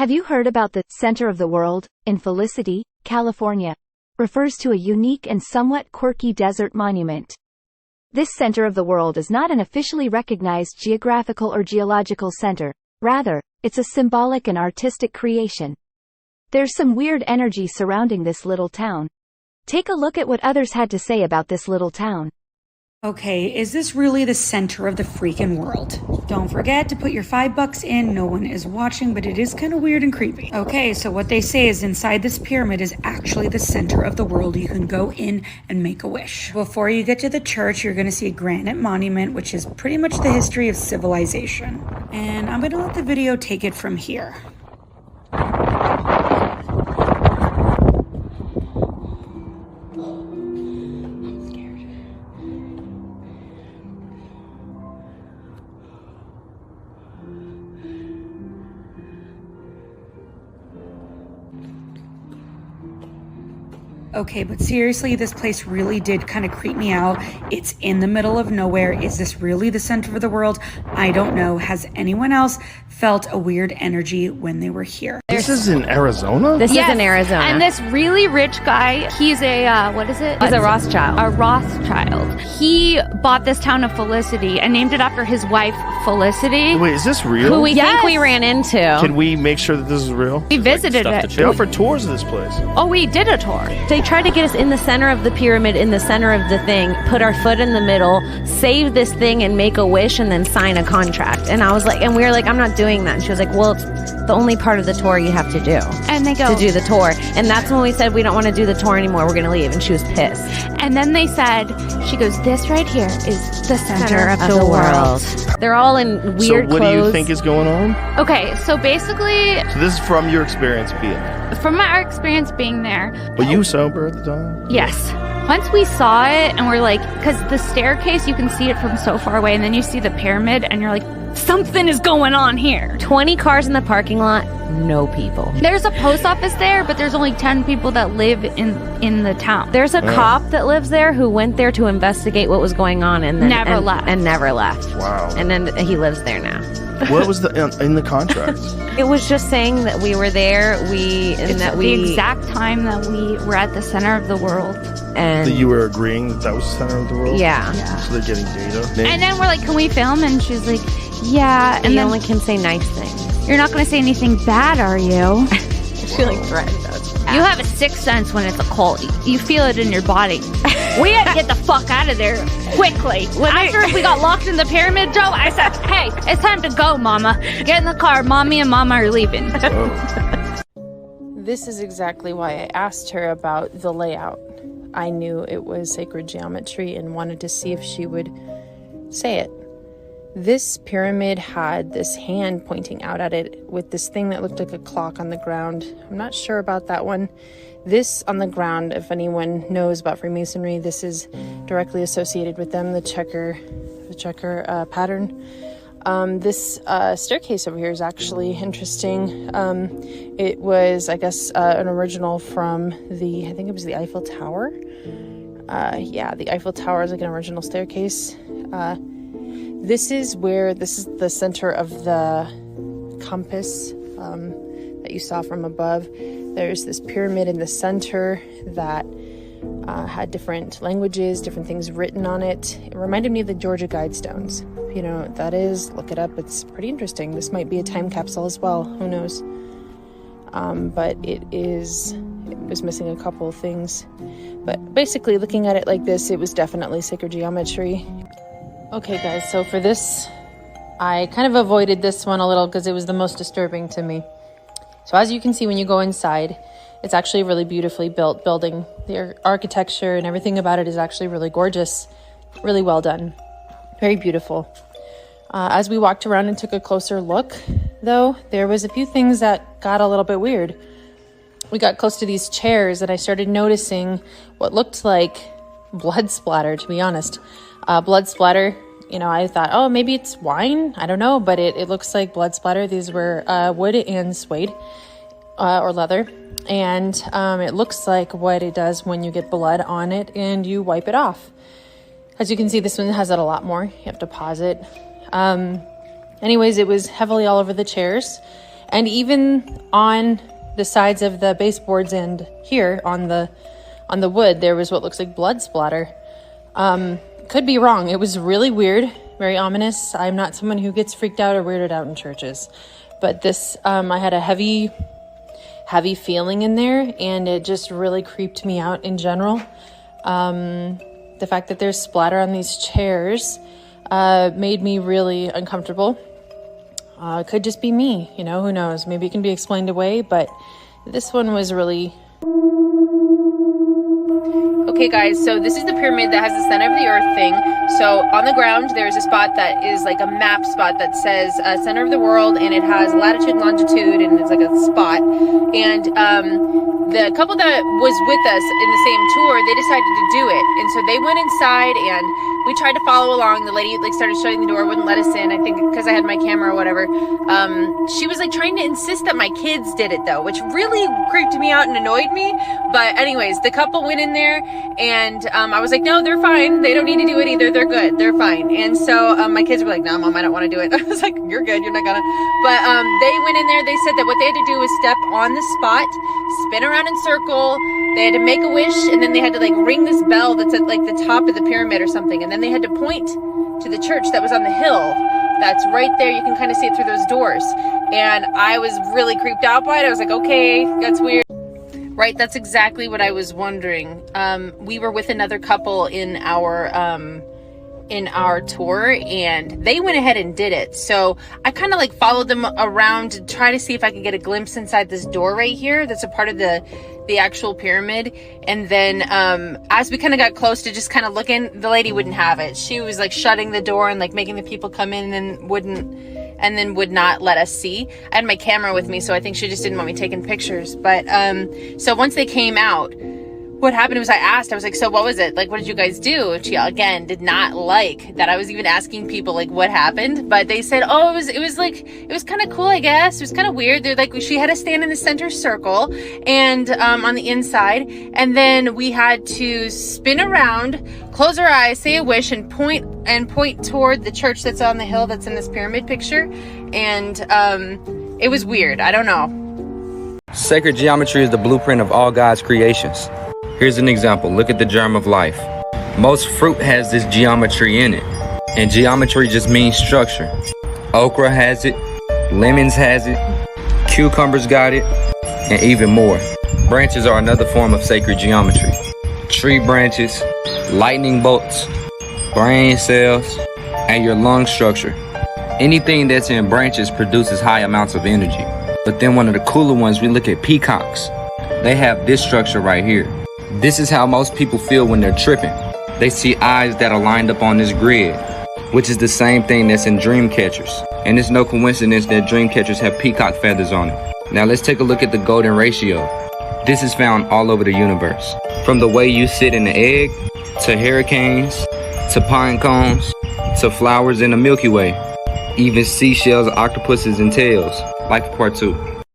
Have you heard about the center of the world in Felicity, California? Refers to a unique and somewhat quirky desert monument. This center of the world is not an officially recognized geographical or geological center. Rather, it's a symbolic and artistic creation. There's some weird energy surrounding this little town. Take a look at what others had to say about this little town. Okay, is this really the center of the freaking world? Don't forget to put your $5 in. No one is watching, but it is kind of weird and creepy. Okay, so what they say is inside this pyramid is actually the center of the world. You can go in and make a wish. Before you get to the church, you're going to see a granite monument, which is pretty much the history of civilization. And I'm going to let the video take it from here. Okay, but seriously, this place really did kind of creep me out. It's in the middle of nowhere. Is this really the center of the world? I don't know. Has anyone else felt a weird energy when they were here? This is in Arizona? This is in Arizona. And this really rich guy, he's a, what is it? He's a Rothschild. A Rothschild. He bought this town of Felicity and named it after his wife, Felicity. Wait, is this real? Who we think we ran into. Can we make sure that this is real? We visited it. They offer tours of this place. Oh, we did a tour. They tried to get us in the center of the pyramid, in the center of the thing, put our foot in the middle, save this thing and make a wish and then sign a contract. And I was like, and we were like, I'm not doing that. And she was like, well, it's the only part of the tour you have to do. And they go to do the tour. And that's when we said, we don't want to do the tour anymore. We're going to leave. And she was pissed. And then they said, she goes, this right here is the center of the world. They're all in weird clothes. So what do you think is going on? Okay, so basically, So this is from your experience being. from our experience being there, Were you sober at the time? yes. Once we saw it and we're like, because the staircase, you can see it from so far away, and then you see the pyramid and you're like, something is going on here. 20 cars in the parking lot, no people. There's a post office there, but there's only 10 people that live in the town. There's a cop that lives there who went there to investigate what was going on and then Never left. And never left. Wow. And then he lives there now. What was in the contract? It was just saying that we were there, The exact time that we were at the center of the world. and That you were agreeing that was the center of the world? yeah. So they're getting data? And then we're like, can we film? And she's like, yeah. And And you then only can say nice things. you're not going to say anything bad, are you? She like threatened us. You have a sixth sense when it's a cult. You feel it in your body. We had to get the fuck out of there quickly. After we got locked in the pyramid, Joe, I said, hey, it's time to go, Mama. Get in the car. Mommy and Mama are leaving. This is exactly why I asked her about the layout. I knew it was sacred geometry and wanted to see if she would say it. This pyramid had this hand pointing out at it with this thing that looked like a clock on the ground. I'm not sure about that one. This on the ground, if anyone knows about Freemasonry, this is directly associated with them, the checker pattern. This staircase over here is actually interesting. It was, I guess, an original from I think it was the Eiffel Tower. The Eiffel Tower is like an original staircase. This is the center of the compass that you saw from above. There's this pyramid in the center that had different languages, different things written on it. It reminded me of the Georgia Guidestones. If you know what that is, look it up. It's pretty interesting. This might be a time capsule as well. Who knows? But it was missing a couple of things. But basically, looking at it like this, it was definitely sacred geometry. Okay, guys, so for this, I kind of avoided this one a little because it was the most disturbing to me. So as you can see when you go inside, it's actually a really beautifully built building. The architecture and everything about it is actually really gorgeous, really well done, very beautiful. As we walked around and took a closer look, though, there was a few things that got a little bit weird. We got close to these chairs and I started noticing what looked like blood splatter, to be honest. Blood splatter, I thought, oh, maybe it's wine. I don't know, but it looks like blood splatter. These were wood and suede or leather. And it looks like what it does when you get blood on it and you wipe it off. As you can see, this one has it a lot more. You have to pause it. Anyways, it was heavily all over the chairs. And even on the sides of the baseboards and here on the wood, there was what looks like blood splatter. Could be wrong. It was really weird, very ominous. I'm not someone who gets freaked out or weirded out in churches, but this, I had a heavy feeling in there, and it just really creeped me out in general. The fact that there's splatter on these chairs made me really uncomfortable. Could just be me, you know, who knows? Maybe it can be explained away, but this one was really... Okay guys, so this is the pyramid that has the center of the earth thing. So on the ground, there's a spot that is like a map spot that says center of the world, and it has latitude and longitude, and it's like a spot. And the couple that was with us in the same tour, they decided to do it. And so they went inside, and we tried to follow along. The lady like started shutting the door, wouldn't let us in, I think because I had my camera or whatever. She was like trying to insist that my kids did it though, which really creeped me out and annoyed me. But anyways, the couple went in there, and I was like, no, they're fine. They don't need to do it either. They're good. They're fine. And so my kids were like, no, Mom, I don't want to do it. I was like, you're good. You're not gonna. But they went in there. They said that what they had to do was step on the spot, spin around in circle. They had to make a wish, and then they had to like ring this bell that's at like the top of the pyramid or something. And then they had to point to the church that was on the hill. That's right there. You can kind of see it through those doors. And I was really creeped out by it. I was like, okay, that's weird. Right, that's exactly what I was wondering. We were with another couple in our tour, and they went ahead and did it. So I kind of like followed them around to try to see if I could get a glimpse inside this door right here. That's a part of the actual pyramid. And then as we kind of got close to just kind of looking, the lady wouldn't have it. She was like shutting the door and like making the people come in, and then would not let us see. I had my camera with me, so I think she just didn't want me taking pictures. But so once they came out, what happened was I was like, so what was it? Like, what did you guys do? And she, again, did not like that I was even asking people, like, what happened? But they said, oh, it was kind of cool, I guess. It was kind of weird. They're like, she had to stand in the center circle and on the inside. And then we had to spin around, close our eyes, say a wish, and point toward the church that's on the hill that's in this pyramid picture. And it was weird. I don't know. Sacred geometry is the blueprint of all God's creations. Here's an example. Look at the germ of life. Most fruit has this geometry in it, and geometry just means structure. Okra has it, lemons has it, cucumbers got it, and even more. Branches are another form of sacred geometry. Tree branches, lightning bolts, brain cells, and your lung structure. Anything that's in branches produces high amounts of energy. But then one of the cooler ones, we look at peacocks. They have this structure right here. This is how most people feel when they're tripping. They see eyes that are lined up on this grid, which is the same thing that's in dream catchers. And it's no coincidence that dream catchers have peacock feathers on it. Now let's take a look at the golden ratio. This is found all over the universe. From the way you sit in the egg, to hurricanes, to pine cones, to flowers in the Milky Way, even seashells, octopuses, and tails, like part 2.